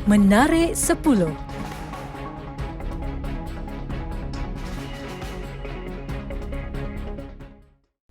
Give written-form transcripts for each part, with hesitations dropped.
Menarik 10.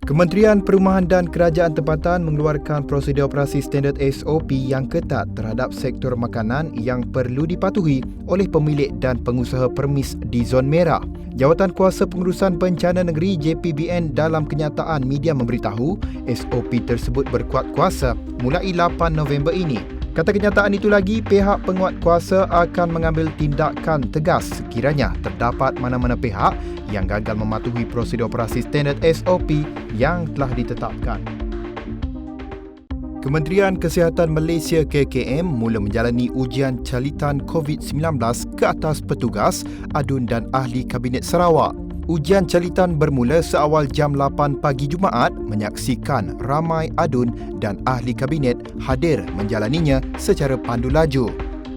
Kementerian Perumahan dan Kerajaan Tempatan mengeluarkan prosedur operasi standard SOP yang ketat terhadap sektor makanan yang perlu dipatuhi oleh pemilik dan pengusaha permis di zon merah. Jawatankuasa Pengurusan Bencana Negeri JPBN dalam kenyataan media memberitahu SOP tersebut berkuat kuasa mulai 8 November ini. Kata kenyataan itu lagi, pihak penguatkuasa akan mengambil tindakan tegas sekiranya terdapat mana-mana pihak yang gagal mematuhi prosedur operasi standard SOP yang telah ditetapkan. Kementerian Kesihatan Malaysia KKM mula menjalani ujian calitan COVID-19 ke atas petugas, adun dan ahli Kabinet Sarawak. Ujian calitan bermula seawal jam 8 pagi Jumaat, menyaksikan ramai adun dan ahli kabinet hadir menjalaninya secara pandu laju.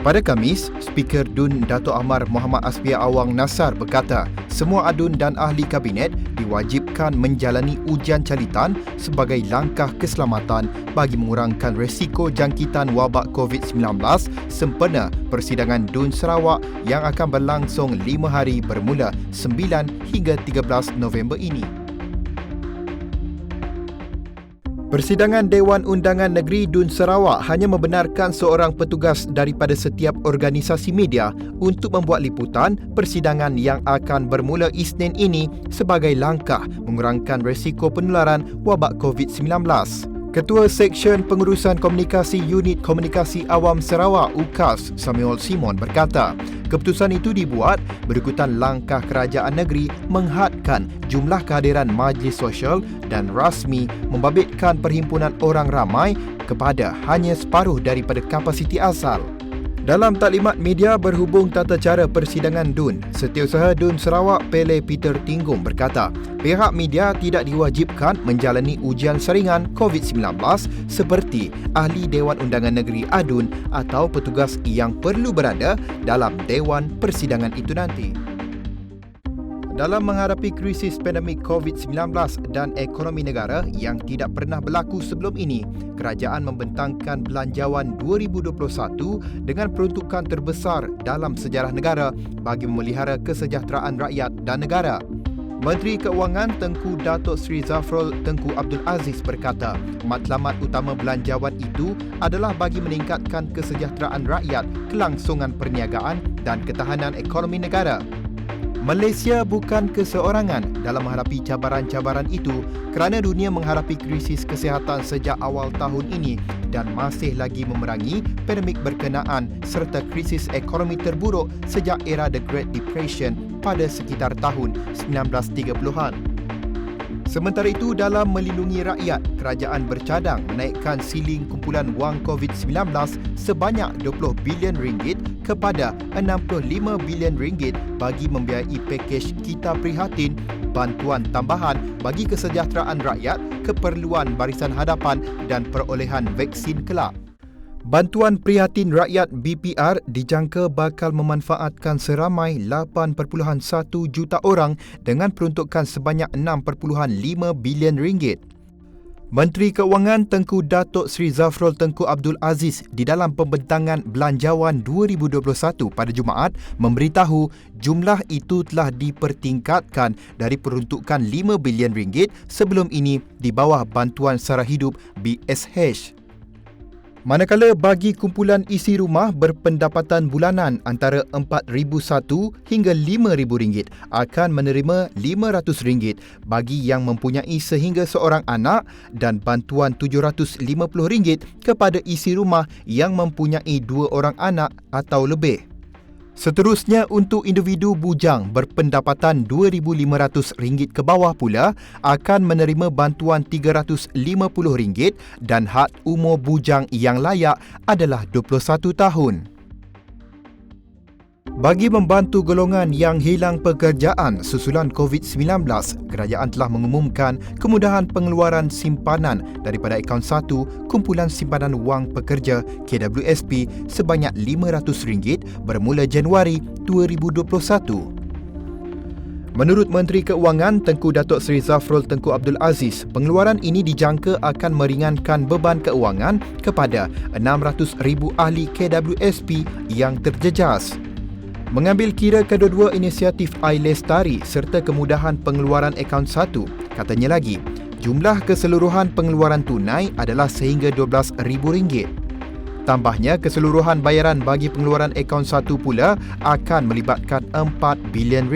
Pada Khamis, Speaker DUN Dato' Amar Muhammad Asfiah Awang Nasar berkata, semua adun dan ahli kabinet diwajibkan menjalani ujian calitan sebagai langkah keselamatan bagi mengurangkan resiko jangkitan wabak COVID-19 sempena persidangan DUN Sarawak yang akan berlangsung 5 hari bermula 9 hingga 13 November ini. Persidangan Dewan Undangan Negeri DUN Sarawak hanya membenarkan seorang petugas daripada setiap organisasi media untuk membuat liputan persidangan yang akan bermula Isnin ini sebagai langkah mengurangkan resiko penularan wabak COVID-19. Ketua Seksyen Pengurusan Komunikasi Unit Komunikasi Awam Sarawak UKAS Samuel Simon berkata, keputusan itu dibuat berikutan langkah kerajaan negeri menghadkan jumlah kehadiran majlis sosial dan rasmi membabitkan perhimpunan orang ramai kepada hanya separuh daripada kapasiti asal. Dalam taklimat media berhubung tata cara persidangan DUN, Setiausaha DUN Sarawak Pele Peter Tinggum berkata, pihak media tidak diwajibkan menjalani ujian saringan COVID-19 seperti ahli Dewan Undangan Negeri ADUN atau petugas yang perlu berada dalam Dewan Persidangan itu nanti. Dalam menghadapi krisis pandemik COVID-19 dan ekonomi negara yang tidak pernah berlaku sebelum ini, kerajaan membentangkan Belanjawan 2021 dengan peruntukan terbesar dalam sejarah negara bagi memelihara kesejahteraan rakyat dan negara. Menteri Keuangan Tengku Datuk Seri Zafrul Tengku Abdul Aziz berkata, matlamat utama belanjawan itu adalah bagi meningkatkan kesejahteraan rakyat, kelangsungan perniagaan dan ketahanan ekonomi negara. Malaysia bukan keseorangan dalam menghadapi cabaran-cabaran itu kerana dunia menghadapi krisis kesihatan sejak awal tahun ini dan masih lagi memerangi pandemik berkenaan serta krisis ekonomi terburuk sejak era The Great Depression pada sekitar tahun 1930-an. Sementara itu, dalam melindungi rakyat, kerajaan bercadang menaikkan siling kumpulan wang COVID-19 sebanyak 20 bilion ringgit kepada 65 bilion ringgit bagi membiayai pakej Kita Prihatin, bantuan tambahan bagi kesejahteraan rakyat, keperluan barisan hadapan dan perolehan vaksin kelak. Bantuan Prihatin Rakyat BPR dijangka bakal memanfaatkan seramai 8.1 juta orang dengan peruntukan sebanyak 6.5 bilion ringgit. Menteri Keuangan Tengku Datuk Seri Zafrul Tengku Abdul Aziz di dalam pembentangan Belanjawan 2021 pada Jumaat memberitahu jumlah itu telah dipertingkatkan dari peruntukan 5 bilion ringgit sebelum ini di bawah Bantuan Sara Hidup BSH. Manakala bagi kumpulan isi rumah berpendapatan bulanan antara RM4,001 hingga RM5,000 akan menerima RM500 bagi yang mempunyai sehingga seorang anak dan bantuan RM750 kepada isi rumah yang mempunyai 2 orang anak atau lebih. Seterusnya, untuk individu bujang berpendapatan RM2,500 ke bawah pula akan menerima bantuan RM350 dan had umur bujang yang layak adalah 21 tahun. Bagi membantu golongan yang hilang pekerjaan susulan COVID-19, kerajaan telah mengumumkan kemudahan pengeluaran simpanan daripada akaun 1 Kumpulan Simpanan Wang Pekerja KWSP sebanyak RM500 bermula Januari 2021. Menurut Menteri Keuangan Tengku Datuk Seri Zafrul Tengku Abdul Aziz, pengeluaran ini dijangka akan meringankan beban keuangan kepada 600,000 ahli KWSP yang terjejas. Mengambil kira kedua-dua inisiatif iLestari serta kemudahan pengeluaran akaun satu, katanya lagi, jumlah keseluruhan pengeluaran tunai adalah sehingga RM12,000. Tambahnya, keseluruhan bayaran bagi pengeluaran akaun satu pula akan melibatkan RM4 bilion.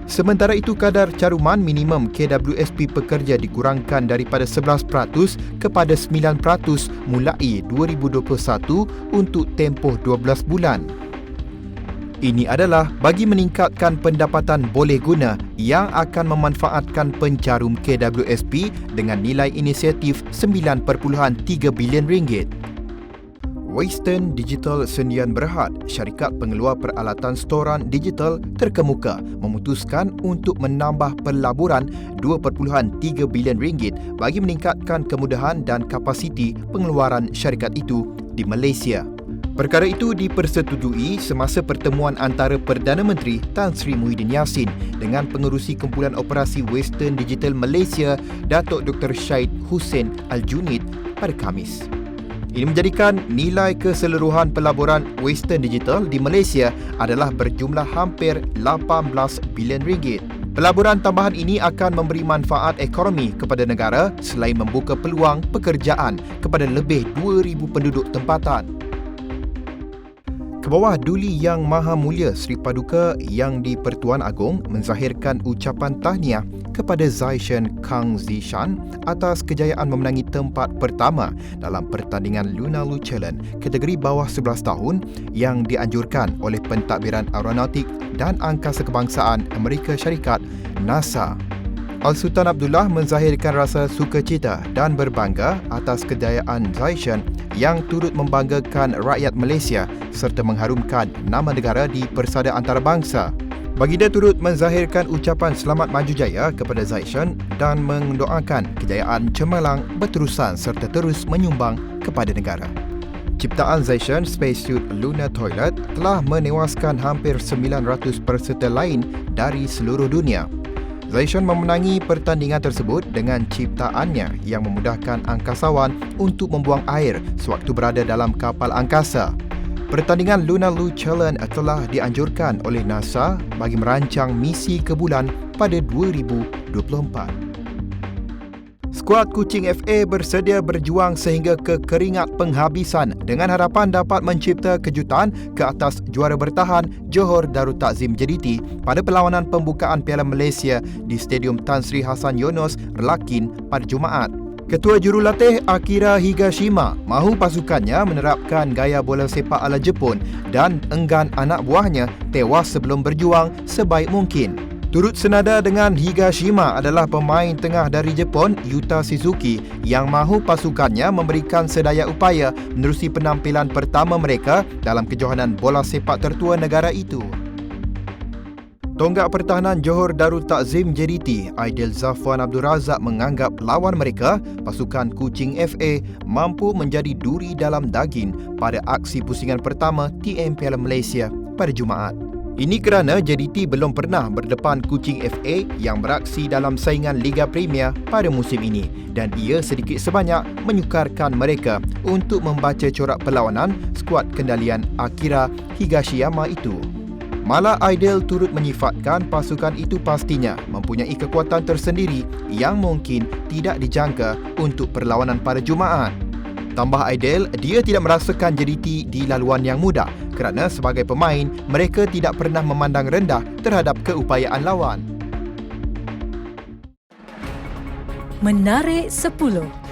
Sementara itu, kadar caruman minimum KWSP pekerja dikurangkan daripada 11% kepada 9% mulai 2021 untuk tempoh 12 bulan. Ini adalah bagi meningkatkan pendapatan boleh guna yang akan memanfaatkan pencarum KWSP dengan nilai inisiatif RM9.3 bilion. Western Digital Sdn Bhd, syarikat pengeluar peralatan storan digital terkemuka, memutuskan untuk menambah pelaburan RM2.3 bilion bagi meningkatkan kemudahan dan kapasiti pengeluaran syarikat itu di Malaysia. Perkara itu dipersetujui semasa pertemuan antara Perdana Menteri Tan Sri Muhyiddin Yassin dengan pengerusi Kumpulan Operasi Western Digital Malaysia, Datuk Dr. Syed Hussein Al-Junid pada Khamis. Ini menjadikan nilai keseluruhan pelaburan Western Digital di Malaysia adalah berjumlah hampir RM18 bilion. Pelaburan tambahan ini akan memberi manfaat ekonomi kepada negara selain membuka peluang pekerjaan kepada lebih 2,000 penduduk tempatan. Kebawah Duli Yang Maha Mulia Sri Paduka Yang di-Pertuan Agong menzahirkan ucapan tahniah kepada Zaishan Kang Zishan atas kejayaan memenangi tempat pertama dalam pertandingan Lunar Lu Challenge kategori bawah 11 tahun yang dianjurkan oleh Pentadbiran Aeronautik dan Angkasa Kebangsaan Amerika Syarikat NASA. Al-Sultan Abdullah menzahirkan rasa sukacita dan berbangga atas kejayaan Zaishan yang turut membanggakan rakyat Malaysia serta mengharumkan nama negara di persada antarabangsa. Baginda turut menzahirkan ucapan selamat maju jaya kepada Zaishan dan mendoakan kejayaan cemerlang berterusan serta terus menyumbang kepada negara. Ciptaan Zaishan Spacesuit Lunar Toilet telah menewaskan hampir 900 peserta lain dari seluruh dunia. Zaishan memenangi pertandingan tersebut dengan ciptaannya yang memudahkan angkasawan untuk membuang air sewaktu berada dalam kapal angkasa. Pertandingan Lunar Lu Challenge telah dianjurkan oleh NASA bagi merancang misi ke bulan pada 2024. Skuad Kuching FA bersedia berjuang sehingga ke keringat penghabisan dengan harapan dapat mencipta kejutan ke atas juara bertahan Johor Darul Takzim JDT pada perlawanan pembukaan Piala Malaysia di Stadium Tan Sri Hasan Yunos, Relakin pada Jumaat. Ketua Jurulatih Akira Higashima mahu pasukannya menerapkan gaya bola sepak ala Jepun dan enggan anak buahnya tewas sebelum berjuang sebaik mungkin. Turut senada dengan Higashima adalah pemain tengah dari Jepun, Yuta Suzuki, yang mahu pasukannya memberikan sedaya upaya menerusi penampilan pertama mereka dalam kejohanan bola sepak tertua negara itu. Tonggak Pertahanan Johor Darul Takzim JDT, Aidil Zafwan Abdul Razak menganggap lawan mereka, pasukan Kuching FA, mampu menjadi duri dalam daging pada aksi pusingan pertama TM Piala Malaysia pada Jumaat. Ini kerana JDT belum pernah berdepan Kuching FA yang beraksi dalam saingan Liga Premier pada musim ini dan ia sedikit sebanyak menyukarkan mereka untuk membaca corak perlawanan skuad kendalian Akira Higashiyama itu. Malah Aidil turut menyifatkan pasukan itu pastinya mempunyai kekuatan tersendiri yang mungkin tidak dijangka untuk perlawanan pada Jumaat. Tambah Aidil, dia tidak merasakan JDT di laluan yang mudah kerana sebagai pemain, mereka tidak pernah memandang rendah terhadap keupayaan lawan. Menarik 10.